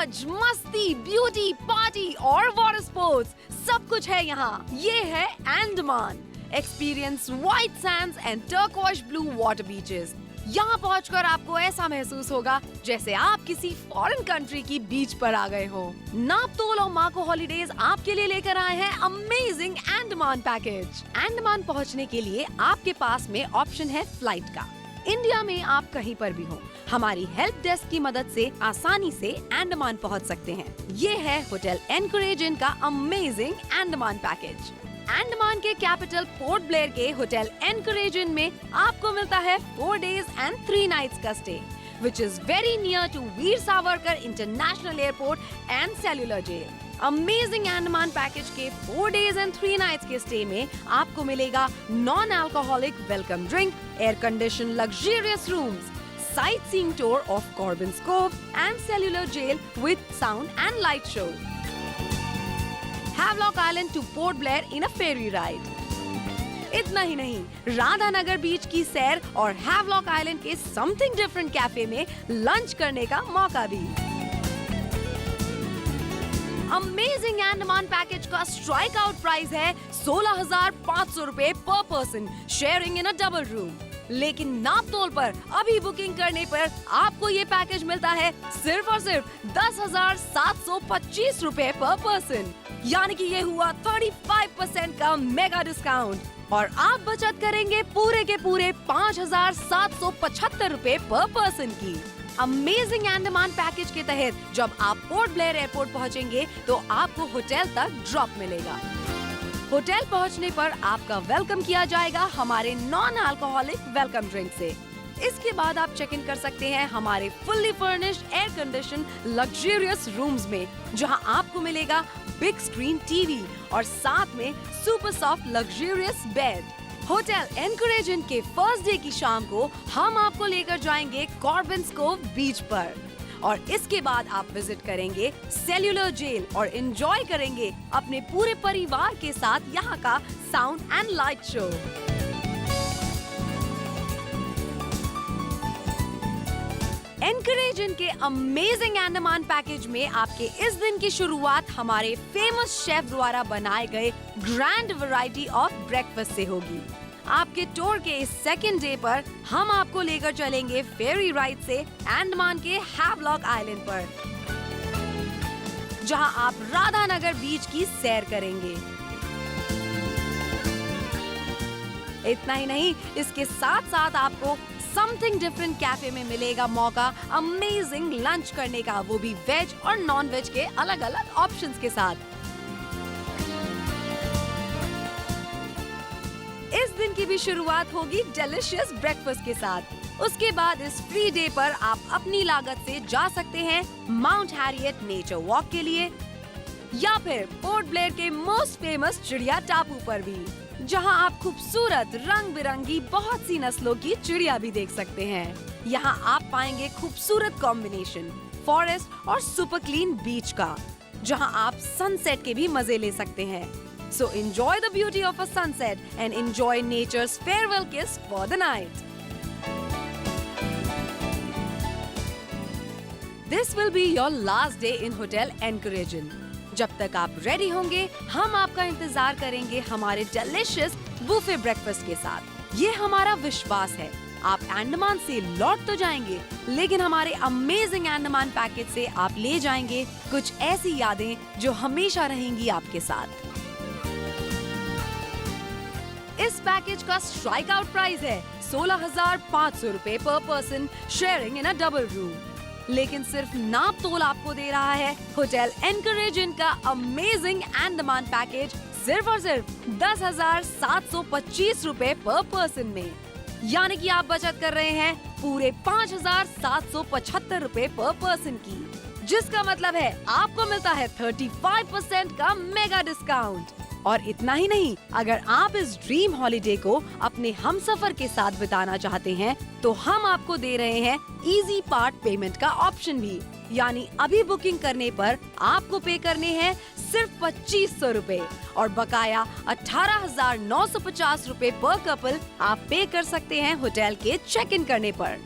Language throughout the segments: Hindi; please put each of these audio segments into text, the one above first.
मौज मस्ती, ब्यूटी, पार्टी और वाटर स्पोर्ट्स सब कुछ है यहाँ। ये है Andaman. Experience white Sands and turquoise blue water beaches. यहाँ पहुँचकर आपको ऐसा महसूस होगा जैसे आप किसी फॉरेन कंट्री की बीच पर आ गए हो। नापतोल और माको हॉलिडेज आपके लिए लेकर आए हैं अमेजिंग अंडमान पैकेज। अंडमान पहुँचने के लिए आपके पास में ऑप्शन है फ्लाइट का। इंडिया में आप कहीं पर भी हो, हमारी हेल्प डेस्क की मदद से आसानी से अंडमान पहुंच सकते हैं। ये है होटल एनकरेज इन का अमेजिंग अंडमान पैकेज। अंडमान के कैपिटल पोर्ट ब्लेयर के होटल एनकरेज इन में आपको मिलता है 4 days and 3 nights का stay, which is very near to Veer Savarkar international airport and cellular jail. Amazing Andaman package के 4 days and 3 nights के स्टे में आपको मिलेगा non alcoholic welcome drink, air condition luxurious rooms, sightseeing tour of Corbin's Cove and Cellular Jail with sound and light show. Havelock Island to Port Blair in a ferry ride. इतना ही नहीं, राधानगर बीच की सैर और हैवलॉक आइलैंड के समथिंग डिफरेंट कैफे में लंच करने का मौका भी। अमेजिंग अंडमान पैकेज का स्ट्राइक आउट प्राइस है 16,500 रुपए पर पर्सन, शेयरिंग इन अ डबल रूम। लेकिन नापतोल पर अभी बुकिंग करने पर आपको ये पैकेज मिलता है सिर्फ और सिर्फ 10,725 रुपए पर पर्सन, यानी कि ये हुआ 35% का मेगा डिस्काउंट और आप बचत करेंगे पूरे के पूरे 5,775 रुपए पर पर्सन की। अमेजिंग अंडमान पैकेज के तहत जब आप पोर्ट ब्लेयर एयरपोर्ट पहुंचेंगे तो आपको होटल तक ड्रॉप मिलेगा। होटल पहुंचने पर आपका वेलकम किया जाएगा हमारे नॉन अल्कोहलिक वेलकम ड्रिंक से। इसके बाद आप चेक इन कर सकते हैं हमारे fully furnished air condition luxurious rooms में, जहां आपको मिलेगा बिग स्क्रीन टीवी और साथ में super soft luxurious bed. Hotel anchorage inn के फर्स्ट डे की शाम को हम आपको लेकर जाएंगे कॉर्बिन्स कोव बीच पर और इसके बाद आप विजिट करेंगे सेल्युलर जेल और एंजॉय करेंगे अपने पूरे परिवार के साथ यहाँ का sound and light show. Anchorage inn के अमेजिंग अंडमान पैकेज में आपके इस दिन की शुरुआत हमारे फेमस शेफ द्वारा बनाए गए ग्रैंड वैरायटी ऑफ ब्रेकफास्ट से होगी। आपके टूर के इस सेकंड डे पर हम आपको लेकर चलेंगे फेरी राइड से अंडमान के हैवलॉक आइलैंड पर, जहां आप राधानगर बीच की सैर करेंगे। इतना ही नहीं, इसके साथ साथ आपको समथिंग डिफरेंट कैफे में मिलेगा मौका अमेजिंग लंच करने का, वो भी वेज और नॉन वेज के अलग अलग ऑप्शंस के साथ। इस दिन की भी शुरुआत होगी डिलीशियस ब्रेकफास्ट के साथ। उसके बाद इस फ्री डे पर आप अपनी लागत से जा सकते हैं माउंट हैरियट नेचर वॉक के लिए या फिर पोर्ट ब्लेयर के मोस्ट फेमस चिड़िया टापू पर भी, जहां आप खूबसूरत रंग बिरंगी बहुत सी नस्लों की चिड़िया भी देख सकते हैं। यहां आप पाएंगे खूबसूरत कॉम्बिनेशन फॉरेस्ट और सुपर क्लीन बीच का, जहां आप सनसेट के भी मजे ले सकते हैं। So enjoy the beauty of a sunset and enjoy nature's farewell kiss for the night. This will be your last day in Hotel Anchorage Inn. जब तक आप रेडी होंगे, हम आपका इंतजार करेंगे हमारे डिलीशियस बुफे ब्रेकफास्ट के साथ। ये हमारा विश्वास है, आप अंडमान से लौट तो जाएंगे, लेकिन हमारे अमेजिंग अंडमान पैकेज से आप ले जाएंगे कुछ ऐसी यादें जो हमेशा रहेंगी आपके साथ। इस पैकेज का स्ट्राइक आउट प्राइस है 16,500 रुपए पर पर्सन, शेयरिंग इन अ डबल रूम। लेकिन सिर्फ नापतोल आपको दे रहा है होटल एनकरेज इन का अमेजिंग अंडमान पैकेज सिर्फ और सिर्फ 10,725 रुपए पर पर्सन में, यानी कि आप बचत कर रहे हैं पूरे 5,775 रुपए पर पर्सन की, जिसका मतलब है आपको मिलता है 35% का मेगा डिस्काउंट। और इतना ही नहीं, अगर आप इस ड्रीम हॉलिडे को अपने हमसफर के साथ बिताना चाहते हैं तो हम आपको दे रहे हैं इजी पार्ट पेमेंट का ऑप्शन भी, यानी अभी बुकिंग करने पर आपको पे करने हैं सिर्फ 2,500 रुपए और बकाया 18,950 रुपए पर कपल आप पे कर सकते हैं होटल के चेक इन करने पर।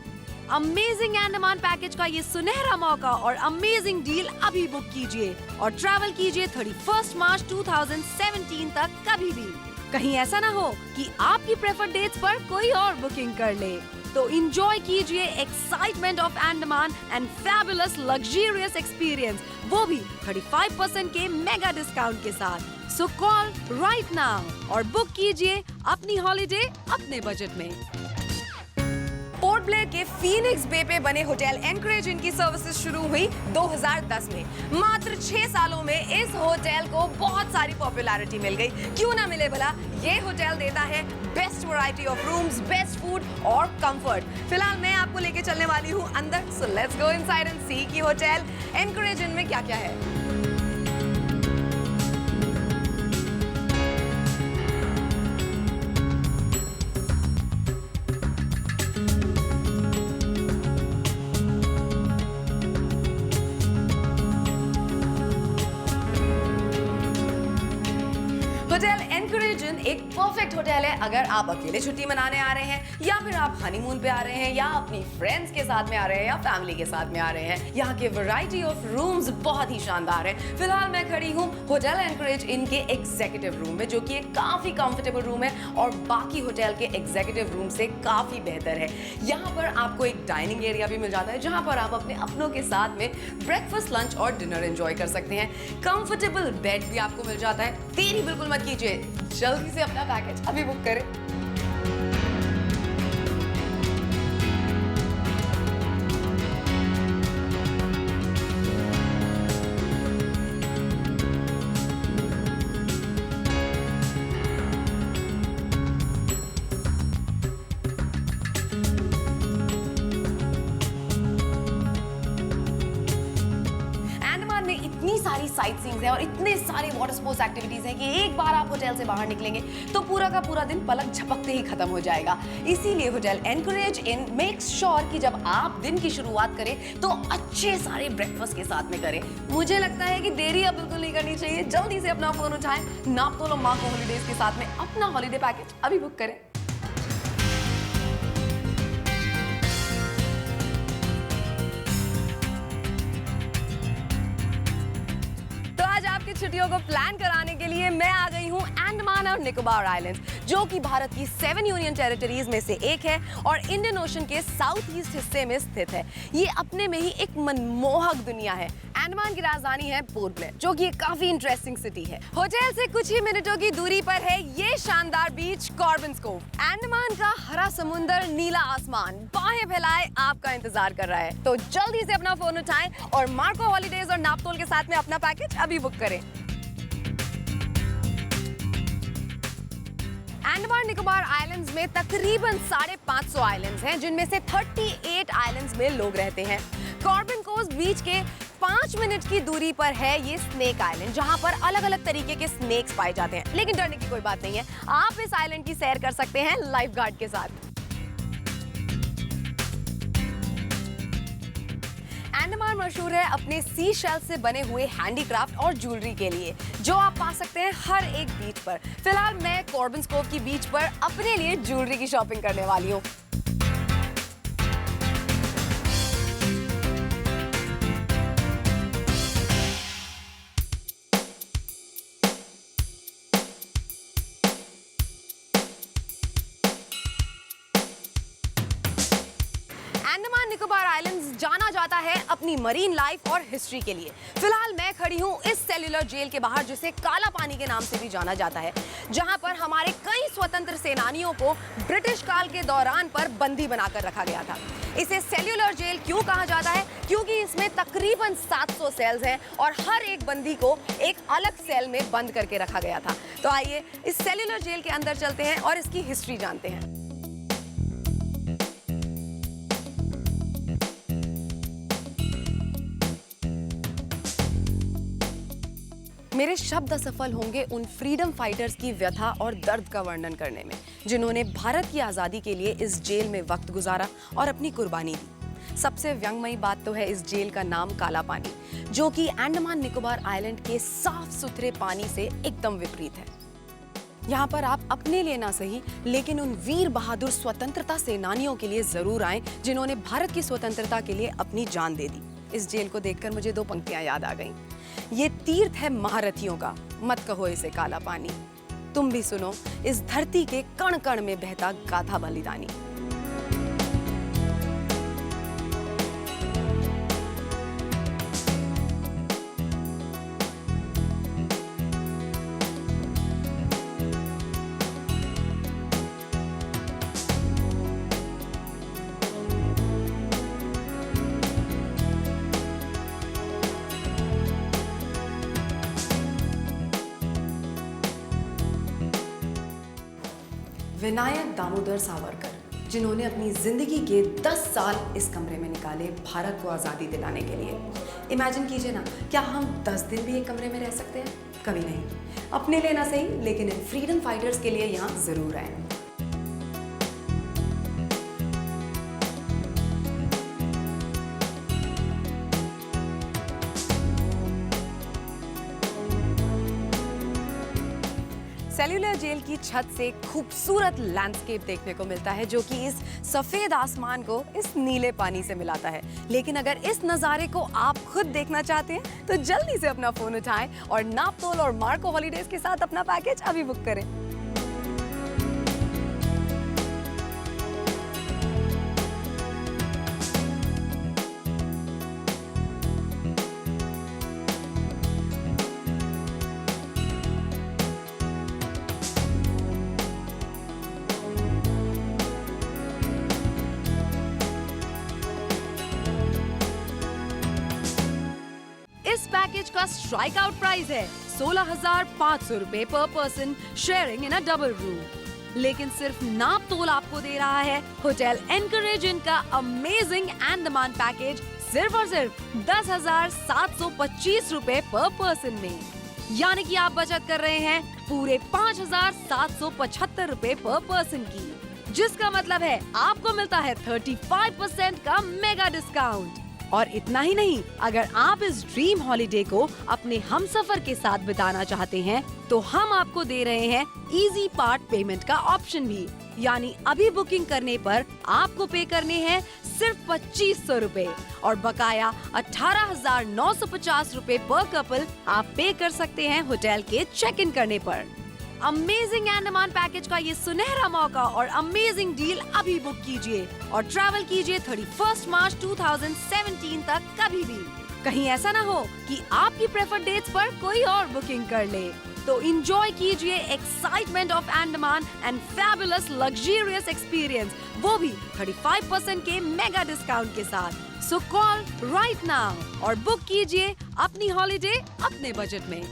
अमेजिंग अंडमान पैकेज का ये सुनहरा मौका और अमेजिंग डील अभी बुक कीजिए और ट्रैवल कीजिए 31 मार्च 2017 तक कभी भी। कहीं ऐसा ना हो कि आपकी प्रेफर्ड डेट्स पर कोई और बुकिंग कर ले। तो एंजॉय कीजिए excitement of Andaman and fabulous luxurious experience, वो भी 35% के मेगा डिस्काउंट के साथ। सो कॉल राइट नाउ और बुक कीजिए अपनी हॉलिडे अपने बजट में। पोर्ट ब्लेयर के फीनिक्स बे पे बने होटल एनकरेज इनकी सर्विसेज शुरू हुई 2010 में। मात्र 6 सालों में इस होटल को बहुत सारी पॉपुलैरिटी मिल गई। क्यों ना मिले भला, ये होटल देता है best variety of rooms, best food और कंफर्ट। फिलहाल मैं आपको लेके चलने वाली हूँ अंदर, so let's go inside and see कि होटल एनकरेज इन में क्या क्या है। होटल एनकरेज इन एक परफेक्ट होटल है अगर आप अकेले छुट्टी मनाने आ रहे हैं, या फिर आप हनीमून पे आ रहे हैं, या अपनी फ्रेंड्स के साथ में आ रहे हैं, या फैमिली के साथ में आ रहे हैं। यहाँ के वैरायटी ऑफ रूम्स बहुत ही शानदार है। फिलहाल मैं खड़ी हूँ होटल एनकरेज इन के एग्जीक्यूटिव रूम में, जो कि एक काफी कंफर्टेबल रूम है और बाकी होटल के एग्जीक्यूटिव रूम से काफी बेहतर है। यहाँ पर आपको एक डाइनिंग एरिया भी मिल जाता है, जहाँ पर आप अपने अपनों के साथ में ब्रेकफास्ट, लंच और डिनर एंजॉय कर सकते हैं। कंफर्टेबल बेड भी आपको मिल जाता है। देरी बिल्कुल मत कीजिए, जल्दी से अपना पैकेज अभी बुक करें। इतनी सारी साइट सीइंग्स है और इतने सारे वाटर स्पोर्ट्स एक्टिविटीज हैं कि एक बार आप होटल से बाहर निकलेंगे तो पूरा का पूरा दिन पलक झपकते ही खत्म हो जाएगा। इसीलिए होटल एनकरेज इन मेक्स श्योर कि जब आप दिन की शुरुआत करें तो अच्छे सारे ब्रेकफास्ट के साथ में करें। मुझे लगता है कि देरी अब बिल्कुल नहीं करनी चाहिए, जल्दी से अपना फोन उठाएं, नापतोल और मार्को हॉलीडेज के साथ में अपना हॉलीडे पैकेज अभी बुक करें। आपकी छुट्टियों को प्लान कराने के लिए मैं आ गई हूँ अंडमान और निकोबार आइलैंड्स, जो कि भारत की 7 यूनियन टेरिटरीज में से एक है और इंडियन ओशन के साउथ ईस्ट हिस्से में स्थित है। ये अपने में ही एक मनमोहक दुनिया है। अंडमान की राजधानी है पोर्ट ब्लेयर, जो कि एक काफी इंटरेस्टिंग सिटी है। होटल से कुछ ही मिनटों की दूरी पर है ये शानदार बीच कॉर्बन्स कोव। अंडमान का हरा समुंदर, नीला आसमान, बाहें फैलाए आपका इंतजार कर रहा है। तो जल्दी से अपना फोन उठाएं और मार्को हॉलीडेज और नापतोल के साथ में अपना पैकेज अभी बुक करें। अंडमान निकोबार आइलैंड्स में तकरीबन 550 आइलैंड्स हैं, जिनमें से 38 आइलैंड्स में लोग रहते हैं। कॉर्बन कोव बीच के 5 मिनट की दूरी पर है ये स्नेक आइलैंड, जहां पर अलग अलग तरीके के स्नेक्स पाए जाते हैं। लेकिन डरने की कोई बात नहीं है, आप इस आइलैंड की सैर कर सकते हैं लाइफ गार्ड के साथ। अंडमान मशहूर है अपने सी शेल से बने हुए हैंडीक्राफ्ट और ज्वेलरी के लिए, जो आप पा सकते हैं हर एक बीच पर। फिलहाल मैं कॉर्बन्स कोव की बीच पर अपने लिए ज्वेलरी की शॉपिंग करने वाली हूँ। अंडमान निकोबार आइलैंड्स जाना जाता है अपनी मरीन लाइफ और हिस्ट्री के लिए। फिलहाल मैं खड़ी हूँ इस सेल्यूलर जेल के बाहर, जिसे काला पानी के नाम से भी जाना जाता है, जहां पर हमारे कई स्वतंत्र सेनानियों को ब्रिटिश काल के दौरान पर बंदी बनाकर रखा गया था। इसे सेल्यूलर जेल क्यों कहा जाता है? क्योंकि इसमें तकरीबन 700 सेल्स हैं और हर एक बंदी को एक अलग सेल में बंद करके रखा गया था। तो आइए इस सेल्यूलर जेल के अंदर चलते हैं और इसकी हिस्ट्री जानते हैं। मेरे शब्द असफल होंगे उन फ्रीडम फाइटर्स की व्यथा और दर्द का वर्णन करने में, जिन्होंने भारत की आज़ादी के लिए इस जेल में वक्त गुजारा और अपनी कुर्बानी दी। सबसे व्यंगमयी बात तो है इस जेल का नाम काला पानी, जो कि अंडमान निकोबार आइलैंड के साफ सुथरे पानी से एकदम विपरीत है। यहाँ पर आप अपने लिए ना सही, लेकिन उन वीर बहादुर स्वतंत्रता सेनानियों के लिए जरूर आए जिन्होंने भारत की स्वतंत्रता के लिए अपनी जान दे दी। इस जेल को देखकर मुझे दो पंक्तियां याद आ गईं। ये तीर्थ है महारथियों का, मत कहो इसे काला पानी। तुम भी सुनो इस धरती के कण कण में बहता गाथा बलिदानी। विनायक दामोदर सावरकर, जिन्होंने अपनी जिंदगी के 10 साल इस कमरे में निकाले भारत को आज़ादी दिलाने के लिए। इमेजिन कीजिए ना, क्या हम 10 दिन भी एक कमरे में रह सकते हैं? कभी नहीं। अपने लिए ना सही, लेकिन इन फ्रीडम फाइटर्स के लिए यहाँ जरूर आए। सेल्युलर जेल की छत से खूबसूरत लैंडस्केप देखने को मिलता है, जो कि इस सफेद आसमान को इस नीले पानी से मिलाता है। लेकिन अगर इस नज़ारे को आप खुद देखना चाहते हैं तो जल्दी से अपना फोन उठाएं और नापतोल और मार्को हॉलीडेज के साथ अपना पैकेज अभी बुक करें। इस पैकेज का स्ट्राइक आउट प्राइस है 16,500 रुपए पर पर्सन, शेयरिंग इन अ डबल रूम। लेकिन सिर्फ नापतोल आपको दे रहा है होटल एनकरेज का अमेजिंग अंडमान पैकेज सिर्फ और सिर्फ 10,725 रुपए पर पर्सन में। यानी कि आप बचत कर रहे हैं पूरे 5,775 रुपए पर पर्सन की, जिसका मतलब है आपको मिलता है 35% का मेगा डिस्काउंट। और इतना ही नहीं, अगर आप इस ड्रीम हॉलिडे को अपने हमसफर के साथ बिताना चाहते हैं तो हम आपको दे रहे हैं इजी पार्ट पेमेंट का ऑप्शन भी। यानी अभी बुकिंग करने पर आपको पे करने हैं सिर्फ 2,500 रुपए और बकाया 18,950 रुपए पर कपल आप पे कर सकते हैं होटल के चेक इन करने पर। अमेजिंग अंडमान पैकेज का ये सुनहरा मौका और अमेजिंग डील अभी बुक कीजिए और ट्रैवल कीजिए 31 मार्च 2017 तक कभी भी। कहीं ऐसा ना हो कि आपकी प्रेफर्ड डेट्स पर कोई और बुकिंग कर ले। तो एंजॉय कीजिए excitement of Andaman and fabulous luxurious experience, वो भी 35% के मेगा डिस्काउंट के साथ। सो कॉल राइट नाउ और बुक कीजिए अपनी हॉलिडे अपने बजट में।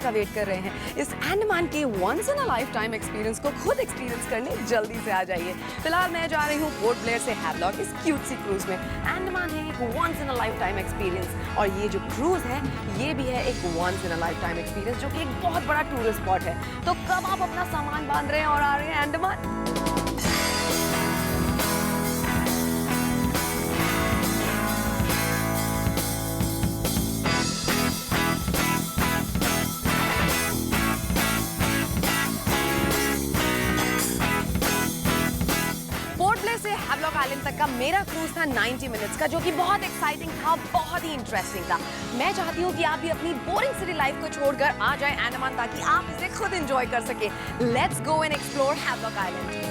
का वेट कर रहे हैं? इस अंडमान के once in a lifetime experience को खुद एक्सपीरियंस करने जल्दी से आ जाइए। फिलहाल मैं जा रही हूँ पोर्ट ब्लेयर से हैवलॉक इस क्यूट सी क्रूज में। अंडमान है एक once in a lifetime experience और ये जो क्रूज है ये भी है एक once in a lifetime experience, जो कि एक बहुत बड़ा टूरिस्ट स्पॉट है। तो कब आप अपना सामान बांध रहे हैं और आ रहे हैं अंडमान? हैवलॉक आइलैंड तक का मेरा क्रूज था 90 मिनट्स का, जो कि बहुत एक्साइटिंग था, बहुत ही इंटरेस्टिंग था। मैं चाहती हूँ कि आप भी अपनी बोरिंग सिटी लाइफ को छोड़कर आ जाएं अंडमान, ताकि आप इसे खुद एंजॉय कर सके। Let's go and explore Havelock island.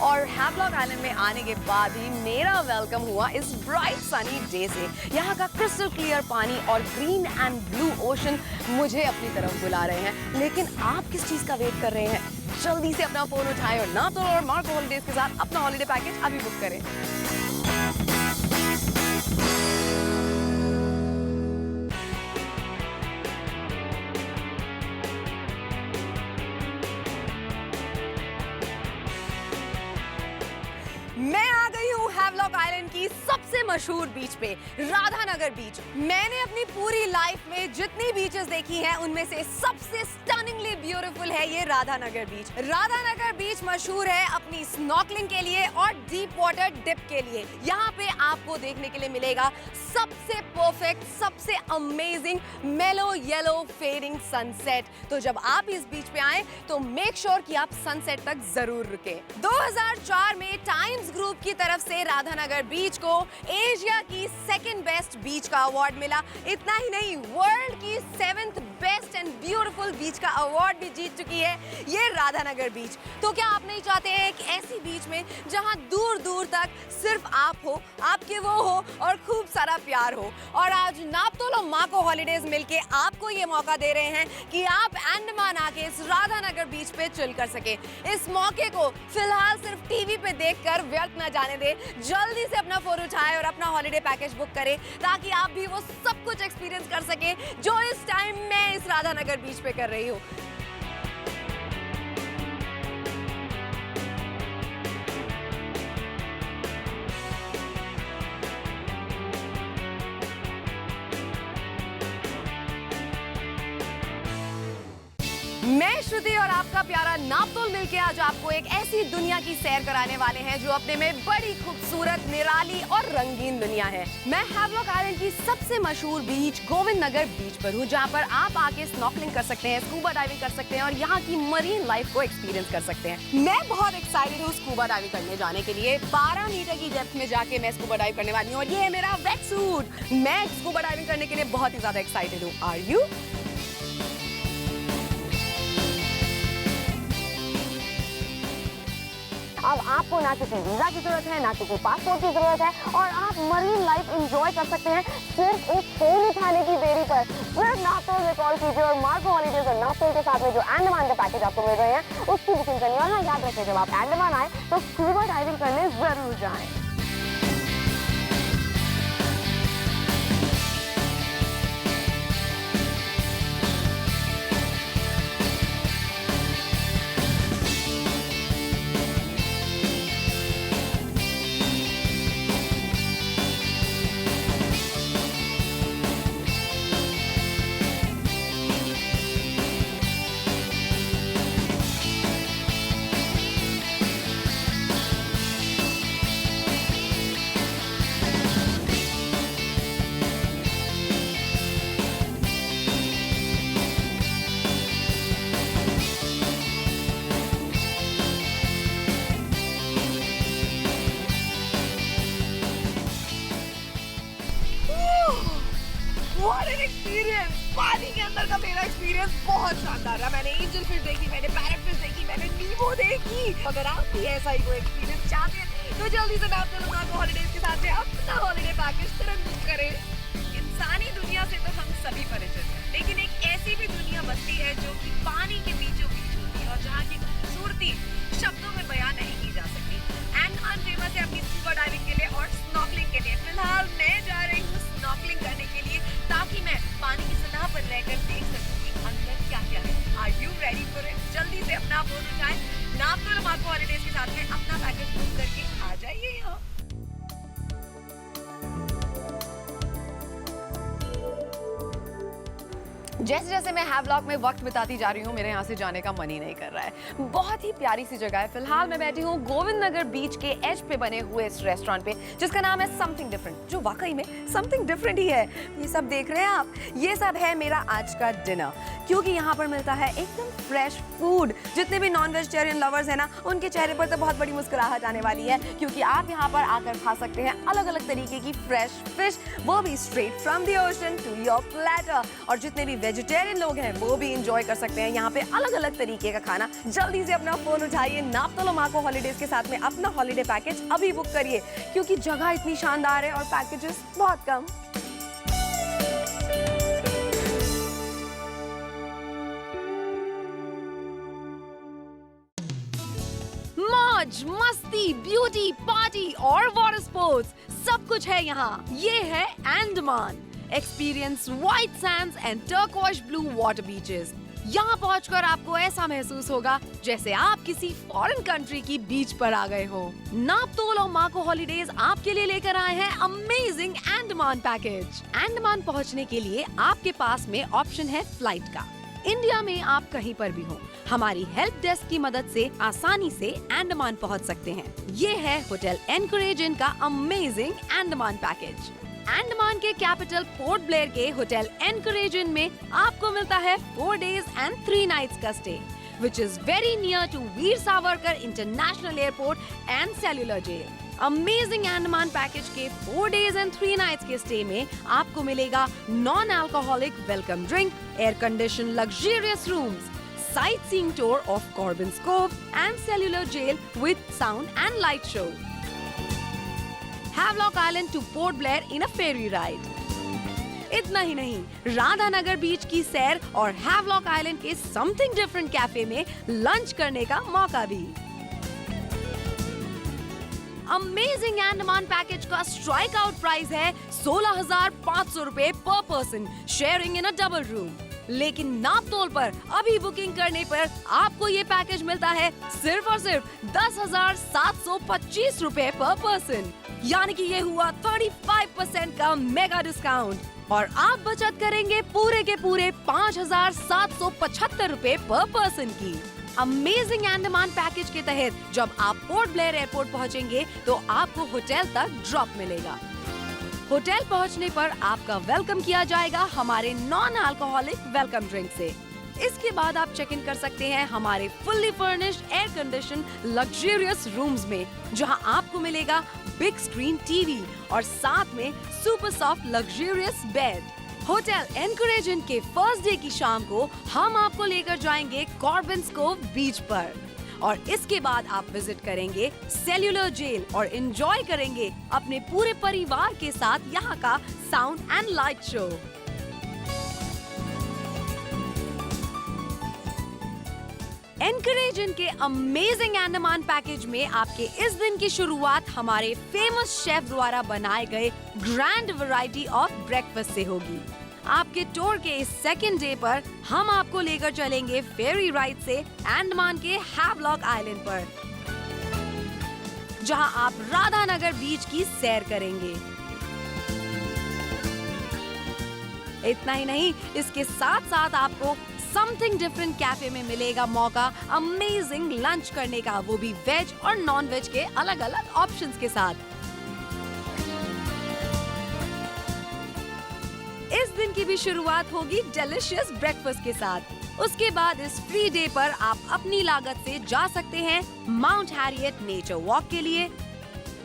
और हैवलॉक आइलैंड में आने के बाद ही मेरा वेलकम हुआ इस ब्राइट सनी डे से। यहाँ का क्रिस्टल क्लियर पानी और ग्रीन एंड ब्लू ओशन मुझे अपनी तरफ बुला रहे हैं। लेकिन आप किस चीज का वेट कर रहे हैं? जल्दी से अपना फोन उठाएं और नापतोल और मार्को हॉलीडेज के साथ अपना हॉलीडे पैकेज अभी बुक करें। मैं आ गई हूँ हैवलॉक आइलैंड की सबसे मशहूर बीच पे, राधानगर बीच। मैंने अपनी पूरी लाइफ में जितनी बीचेस देखी हैं उनमें से सबसे स्टनिंगली ब्यूटीफुल है ये राधानगर बीच। राधानगर बीच मशहूर है अपनी स्नॉर्कलिंग के लिए और डीप वाटर डिप के लिए। यहाँ पे आपको देखने के लिए मिलेगा सबसे परफेक्ट, सबसे अमेजिंग मेलो येलो फेडिंग सनसेट। तो जब आप इस बीच पे आए तो मेक श्योर कि आप सनसेट तक जरूर रुके। 2004 में टाइम्स ग्रुप की तरफ से राधानगर बीच को एशिया की सेकंड बेस्ट बीच का अवार्ड मिला। इतना ही नहीं, वर्ल्ड की 7th बेस्ट एंड ब्यूटीफुल बीच का अवार्ड भी जीत चुकी है ये राधानगर बीच। तो क्या आप नहीं चाहते हैं एक ऐसी बीच में जहां दूर दूर तक सिर्फ आप हो, आपके वो हो और खूब सारा प्यार हो। और आज नापतोल माको हॉलीडेज मिलके आपको ये मौका दे रहे हैं कि आप अंडमान आके इस राधानगर बीच पे चिल कर सके। इस मौके को फिलहाल सिर्फ टीवी पे देखकर व्यर्थ न जाने दे। जल्दी से अपना फोन उठाए और अपना हॉलीडे पैकेज बुक करें ताकि आप भी वो सब कुछ एक्सपीरियंस कर सके जो इस टाइम मैं इस राधानगर बीच पे कर रही हूँ। मैं श्रुति और आपका प्यारा नापतोल मिलके आज आपको एक ऐसी दुनिया की सैर कराने वाले हैं जो अपने में बड़ी खूबसूरत, निराली और रंगीन दुनिया है। मैं हैवलॉक आइलैंड की सबसे मशहूर बीच गोविंद नगर बीच पर हूँ, जहाँ पर आप आके स्नॉर्कलिंग कर सकते हैं, स्कूबा डाइविंग कर सकते हैं और यहाँ की मरीन लाइफ को एक्सपीरियंस कर सकते हैं। मैं बहुत एक्साइटेड हूँ स्कूबा डाइविंग करने जाने के लिए। 12 मीटर की डेप्थ में जाके मैं स्कूबा डाइव करने वाली हूँ और ये है मेरा वेट सूट। मैं स्कूबा डाइविंग करने के लिए बहुत ही ज्यादा एक्साइटेड हूँ। Are you? अब आपको ना किसी वीजा की जरूरत है, ना किसी पासपोर्ट की जरूरत है और आप मरीन लाइफ एंजॉय कर सकते हैं सिर्फ एक फोन उठाने की देरी पर। सिर्फ नापतोल में कॉल कीजिए और मार्को हॉलीडेज और नापतोल के साथ में जो अंडमान के पैकेज आपको मिल रहे हैं उसकी बुकिंग करिए। और हाँ, याद रखिए जब आप अंडमान आए तो स्कूबा डाइविंग करने जरूर जाएं। What an experience! पानी के अंदर का मेरा एक्सपीरियंस बहुत शानदार रहा। मैंने एंजल फिश देखी, मैंने पैरट फिश देखी, मैंने नीमो देखी। अगर आप भी ऐसा ही कोई एक्सपीरियंस चाहते हैं तो जल्दी से नापतोल माको हॉलीडेज के साथ में अपना हॉलीडे पैकेज तुरंत बुक करें। इंसानी दुनिया से तो हम सभी परिचित हैं, लेकिन एक ऐसी भी दुनिया बसती है जो कि पानी के बीचों बीच होती है और जहाँ की खूबसूरती शब्दों में बयां नहीं की जा सकती। अंडमान फेमस है अपनी स्कूबा डाइविंग के लिए और स्नॉर्कलिंग के लिए। फिलहाल मैं जा रही हूँ स्नॉर्कलिंग करने के लिए ताकि मैं पानी की सतह पर रहकर देख सकूं कि अंदर क्या क्या है। Are you ready for it? जल्दी से अपना फोन उठाएं, नापतोल माको हॉलीडेज के साथ में अपना पैकेज बुक करके आ जाइए यहाँ। जैसे जैसे मैं हैवलॉक में वक्त बिताती जा रही हूँ मेरे यहाँ से जाने का मन ही नहीं कर रहा है। बहुत ही प्यारी सी जगह है। फिलहाल मैं बैठी हूँ गोविंद नगर बीच के एज पे बने हुए इस रेस्टोरेंट पे जिसका नाम है समथिंग डिफरेंट, जो वाकई में समथिंग डिफरेंट ही है। ये सब देख रहे हैं आप, ये सब है मेरा आज का डिनर, क्योंकि यहाँ पर मिलता है एकदम फ्रेश फूड। जितने भी नॉन वेजिटेरियन लवर्स हैं ना, उनके चेहरे पर तो बहुत बड़ी मुस्कुराहट आने वाली है, क्योंकि आप यहाँ पर आकर खा सकते हैं अलग अलग तरीके की फ्रेश फिश, वो भी straight from the ocean to your platter. और जितने भी वेजिटेरियन लोग हैं वो भी इंजॉय कर सकते हैं यहाँ पे अलग अलग तरीके का खाना। जल्दी से अपना फोन उठाइए, नापतोल माको हॉलीडेज के साथ में अपना हॉलीडे पैकेज अभी बुक करिए, क्योंकि जगह इतनी शानदार है और पैकेजेस बहुत कम। मौज मस्ती, ब्यूटी, पार्टी और वाटर स्पोर्ट्स सब कुछ है यहाँ। ये है Andaman. Experience white sands and turquoise blue water beaches. यहाँ पहुंचकर आपको ऐसा महसूस होगा जैसे आप किसी फॉरेन कंट्री की बीच पर आ गए हो। नापतोल और मार्को हॉलीडेज आपके लिए लेकर आए हैं अमेजिंग अंडमान पैकेज। अंडमान पहुंचने के लिए आपके पास में ऑप्शन है फ्लाइट का। इंडिया में आप कहीं पर भी हो, हमारी हेल्प डेस्क की मदद से आसानी से अंडमान पहुंच सकते हैं। ये है होटल एनकरेज इन का अमेजिंग अंडमान पैकेज। अंडमान के कैपिटल पोर्ट ब्लेयर के होटल एनकरेज इन में आपको मिलता है 4 days and 3 nights का stay, which is very near to Veer Savarkar international airport and cellular jail. Amazing Andaman package के 4 days and 3 nights के स्टे में आपको मिलेगा non alcoholic welcome drink, air condition luxurious rooms, sight seeing tour of Corbyn's cove and cellular jail with sound and light show, Havelock island to Port Blair in a ferry ride. इतना ही नहीं, राधानगर बीच की सैर और हैवलॉक आइलैंड के समथिंग डिफरेंट कैफे में लंच करने का मौका भी। अमेजिंग अंडमान पैकेज का स्ट्राइक आउट प्राइस है 16,500 रुपए पर पर्सन, शेयरिंग इन अ डबल रूम। लेकिन नापतोल पर अभी बुकिंग करने पर आपको ये पैकेज मिलता है सिर्फ और सिर्फ 10,725 रुपए पर पर्सन, यानी कि ये हुआ 35% का मेगा डिस्काउंट और आप बचत करेंगे पूरे के पूरे 5,775 रुपए पर पर्सन की। अमेजिंग अंडमान पैकेज के तहत जब आप पोर्ट ब्लेयर एयरपोर्ट पहुंचेंगे तो आपको होटल तक ड्रॉप मिलेगा। होटल पहुंचने पर आपका वेलकम किया जाएगा हमारे नॉन अल्कोहलिक वेलकम ड्रिंक से। इसके बाद आप चेक इन कर सकते हैं हमारे fully furnished air condition luxurious rooms में, जहां आपको मिलेगा बिग स्क्रीन टीवी और साथ में super soft luxurious bed. Hotel anchorage inn के फर्स्ट डे की शाम को हम आपको लेकर जाएंगे कॉर्बन्स कोव बीच पर और इसके बाद आप विजिट करेंगे सेल्युलर जेल और एंजॉय करेंगे अपने पूरे परिवार के साथ यहाँ का sound and light show. Anchorage inn के अमेजिंग अंडमान पैकेज में आपके इस दिन की शुरुआत हमारे फेमस शेफ द्वारा बनाए गए ग्रैंड वैरायटी ऑफ ब्रेकफास्ट से होगी। आपके टूर के इस सेकेंड डे पर हम आपको लेकर चलेंगे फेरी राइड से अंडमान के हैवलॉक आइलैंड पर, जहां आप राधानगर बीच की सैर करेंगे। इतना ही नहीं, इसके साथ साथ आपको समथिंग डिफरेंट कैफे में मिलेगा मौका अमेजिंग लंच करने का, वो भी वेज और नॉन वेज के अलग अलग ऑप्शंस के साथ। इस दिन की भी शुरुआत होगी डिलीशियस ब्रेकफास्ट के साथ। उसके बाद इस फ्री डे पर आप अपनी लागत से जा सकते हैं माउंट हैरियट नेचर वॉक के लिए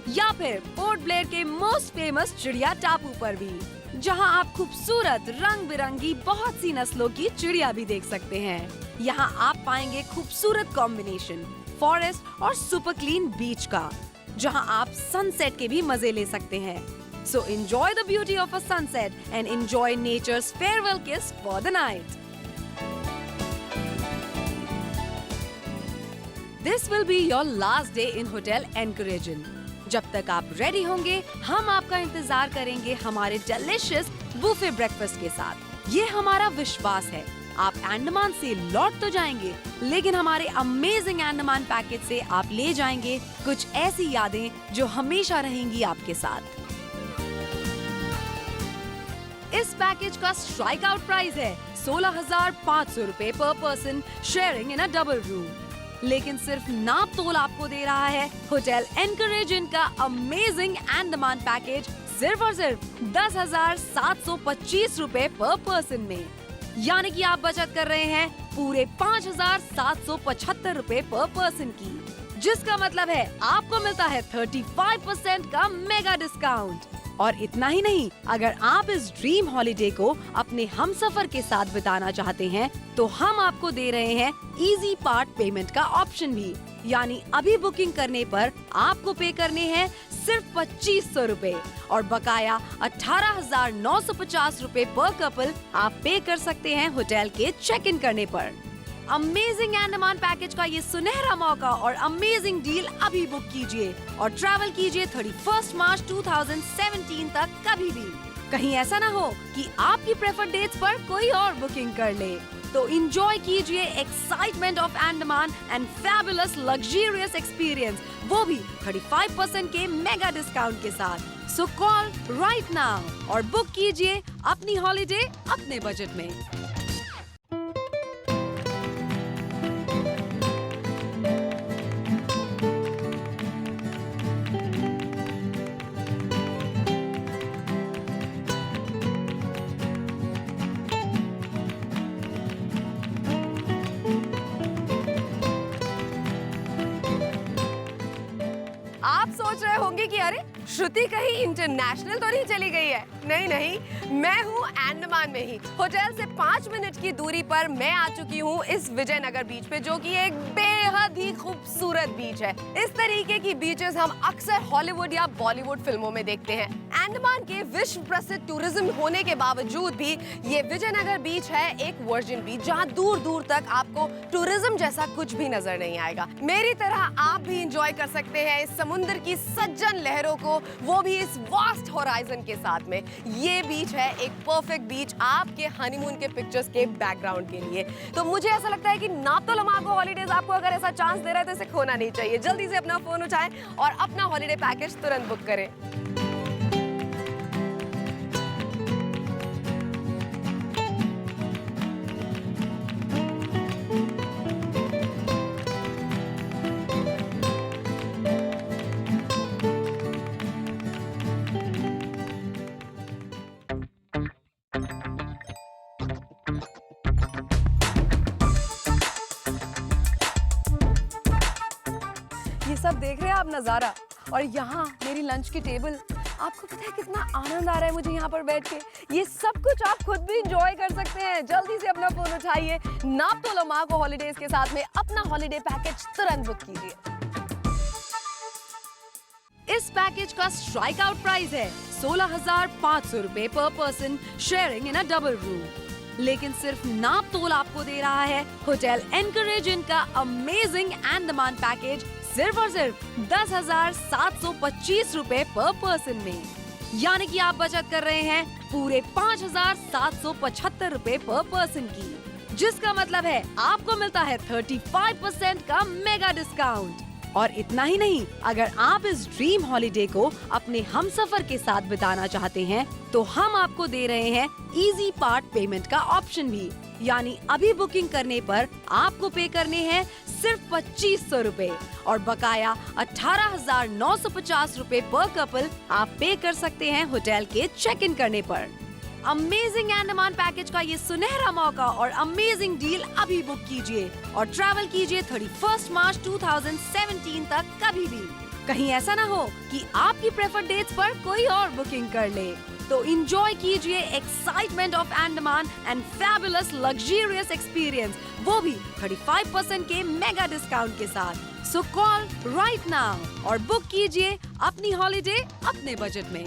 या फिर पोर्ट ब्लेयर के मोस्ट फेमस चिड़िया टापू पर भी, जहां आप खूबसूरत रंग बिरंगी बहुत सी नस्लों की चिड़िया भी देख सकते हैं। यहां आप पाएंगे खूबसूरत कॉम्बिनेशन फॉरेस्ट और सुपर क्लीन बीच का, जहां आप सनसेट के भी मजे ले सकते हैं। So enjoy the beauty of a sunset and enjoy nature's farewell kiss for the night. This will be your last day in Hotel Anchorage Inn. जब तक आप रेडी होंगे हम आपका इंतजार करेंगे हमारे डिलीशियस बुफे ब्रेकफास्ट के साथ। ये हमारा विश्वास है, आप अंडमान से लौट तो जाएंगे लेकिन हमारे अमेजिंग अंडमान पैकेज से आप ले जाएंगे कुछ ऐसी यादें जो हमेशा रहेंगी आपके साथ। इस पैकेज का स्ट्राइक आउट प्राइस है 16,500 रुपए पर पर्सन, शेयरिंग इन अ डबल रूम। लेकिन सिर्फ नापतोल आपको दे रहा है होटल एनकरेज इन का अमेजिंग अंडमान पैकेज सिर्फ और सिर्फ 10,725 रुपए पर पर्सन में, यानी कि आप बचत कर रहे हैं पूरे 5,775 रुपए पर पर्सन की, जिसका मतलब है आपको मिलता है 35% का मेगा डिस्काउंट। और इतना ही नहीं, अगर आप इस ड्रीम हॉलिडे को अपने हमसफर के साथ बिताना चाहते हैं तो हम आपको दे रहे हैं इजी पार्ट पेमेंट का ऑप्शन भी, यानी अभी बुकिंग करने पर आपको पे करने हैं सिर्फ 2,500 रुपए और बकाया 18,950 रुपए पर कपल आप पे कर सकते हैं होटल के चेक इन करने पर। अमेजिंग अंडमान पैकेज का ये सुनहरा मौका और अमेजिंग डील अभी बुक कीजिए और ट्रैवल कीजिए 31 मार्च 2017 तक कभी भी। कहीं ऐसा ना हो कि आपकी प्रेफर्ड डेट्स पर कोई और बुकिंग कर ले। तो इंजॉय कीजिए excitement of Andaman and fabulous luxurious experience, वो भी 35% के मेगा डिस्काउंट के साथ। सो कॉल राइट नाउ और बुक कीजिए अपनी हॉलिडे अपने बजट में। आप सोच रहे होंगे कि अरे श्रुति कहीं इंटरनेशनल तो नहीं चली गई है? नहीं नहीं, मैं हूँ अंडमान में ही। होटल से 5 मिनट की दूरी पर मैं आ चुकी हूँ इस विजयनगर बीच पे, जो कि एक बेहद ही खूबसूरत बीच है। इस तरीके की बीचेस हम अक्सर हॉलीवुड या बॉलीवुड फिल्मों में देखते हैं। अंडमान के विश्व प्रसिद्ध टूरिज्म होने के बावजूद भी ये विजयनगर बीच है एक वर्जिन बीच, जहाँ दूर दूर तक आपको टूरिज्म जैसा कुछ भी नजर नहीं आएगा। मेरी तरह आप भी इंजॉय कर सकते हैं इस समुद्र की सज्जन लहरों को, वो भी इस वास्ट होराइजन के साथ में। ये बीच है एक परफेक्ट बीच आपके हनीमून के पिक्चर्स के बैकग्राउंड के लिए। तो मुझे ऐसा लगता है कि नाप्तो लमागो हॉलीडेज आपको अगर ऐसा चांस दे रहा है तो इसे खोना नहीं चाहिए। जल्दी से अपना फोन उठाएं और अपना हॉलीडे पैकेज तुरंत बुक करें। ये सब देख रहे हैं आप नज़ारा, और यहाँ मेरी लंच की टेबल। आपको पता है कितना आनंद आ रहा है मुझे यहाँ पर बैठ के। ये सब कुछ आप खुद भी इंजॉय कर सकते हैं। जल्दी से अपना फोन उठाइए, नाप्तो लमागो हॉलीडेज के साथ में अपना हॉलीडे पैकेज तुरंत बुक कीजिए। इस पैकेज का स्ट्राइक आउट प्राइस है 16,500 रुपए पर पर्सन, शेयरिंग इन अ डबल रूम। लेकिन सिर्फ नापतोल आपको दे रहा है होटल एनकरेज का अमेजिंग अंडमान पैकेज सिर्फ और सिर्फ 10,725 रुपए पर पर्सन में। यानी कि आप बचत कर रहे हैं पूरे 5,775 रुपए पर पर्सन की, जिसका मतलब है आपको मिलता है 35% का मेगा डिस्काउंट। और इतना ही नहीं, अगर आप इस ड्रीम हॉलिडे को अपने हमसफर के साथ बिताना चाहते हैं तो हम आपको दे रहे हैं इजी पार्ट पेमेंट का ऑप्शन भी। यानी अभी बुकिंग करने पर आपको पे करने हैं सिर्फ 2,500 रुपए और बकाया 18,950 रुपए पर कपल आप पे कर सकते हैं होटल के चेक इन करने पर। अमेजिंग अंडमान पैकेज का ये सुनहरा मौका और अमेजिंग डील अभी बुक कीजिए और ट्रैवल कीजिए 31 मार्च 2017 तक कभी भी। कहीं ऐसा ना हो कि आपकी प्रेफर्ड डेट्स पर कोई और बुकिंग कर ले। तो एंजॉय कीजिए excitement of Andaman and fabulous luxurious experience, वो भी 35% के मेगा डिस्काउंट के साथ। सो कॉल राइट नाउ और बुक कीजिए अपनी हॉलिडे अपने बजट में।